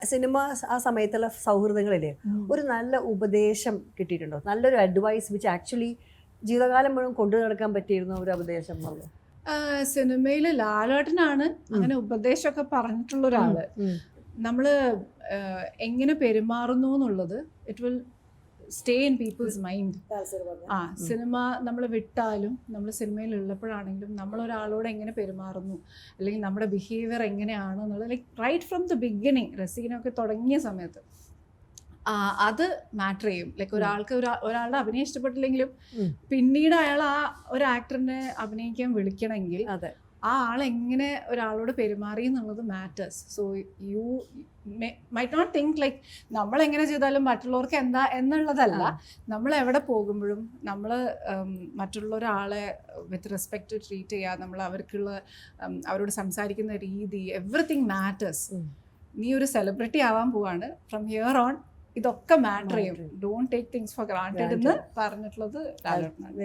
Cinema ആ സമയത്തുള്ള സൗഹൃദങ്ങളിലെ ഒരു നല്ല ഉപദേശം കിട്ടിയിട്ടുണ്ടോ? നല്ലൊരു അഡ്വൈസ് വിച്ച് ആക്ച്വലി ജീവിതകാലം മുഴുവൻ കൊണ്ടു നടക്കാൻ പറ്റിയിരുന്ന ഒരു ഉപദേശം എന്നുള്ളത്? സിനിമയിൽ ലാലേട്ടനാണ് അങ്ങനെ ഉപദേശമൊക്കെ പറഞ്ഞിട്ടുള്ള ഒരാള്. നമ്മള് എങ്ങനെ പെരുമാറുന്നു എന്നുള്ളത് it will stay in people's mind. Cinema നമ്മൾ വിട്ടാലും നമ്മൾ സിനിമയിൽ ഉള്ളപ്പോഴാണെങ്കിലും നമ്മൾ ഒരാളോട് എങ്ങനെ പെരുമാറുന്നു അല്ലെങ്കിൽ നമ്മുടെ ബിഹേവിയർ എങ്ങനെയാണ് എന്നുള്ളത്, like right from the beginning റസീനൊക്കെ തുടങ്ങിയ സമയത്ത് അത് മാറ്റർ ചെയ്യും. ലൈക്ക് ഒരാൾക്ക് ഒരാളുടെ അഭിനയം ഇഷ്ടപ്പെട്ടില്ലെങ്കിലും പിന്നീട് അയാൾ ആ ഒരു ആക്ടറിനെ അഭിനയിക്കാൻ വിളിക്കണമെങ്കിൽ ആ ആളെങ്ങനെ ഒരാളോട് പെരുമാറി എന്നുള്ളത് matters. So you might not think like നമ്മളെങ്ങനെ ചെയ്താലും മറ്റുള്ളവർക്ക് എന്താ എന്നുള്ളതല്ല. നമ്മൾ എവിടെ പോകുമ്പോഴും നമ്മൾ മറ്റുള്ള ഒരാളെ വിത്ത് റെസ്പെക്റ്റ് ട്രീറ്റ് ചെയ്യുക, നമ്മൾ അവരോട് സംസാരിക്കുന്ന രീതി, എവറിത്തിങ് മാറ്റേഴ്സ്. നീ ഒരു സെലിബ്രിറ്റി ആവാൻ പോവാണ്, ഫ്രം ഹിയർ ഓൺ ഇതൊക്കെ മാറ്റർ ചെയ്യും. Don't take things for granted എന്ന് പറഞ്ഞിട്ടുള്ളത് ലാലേട്ടനാണ്.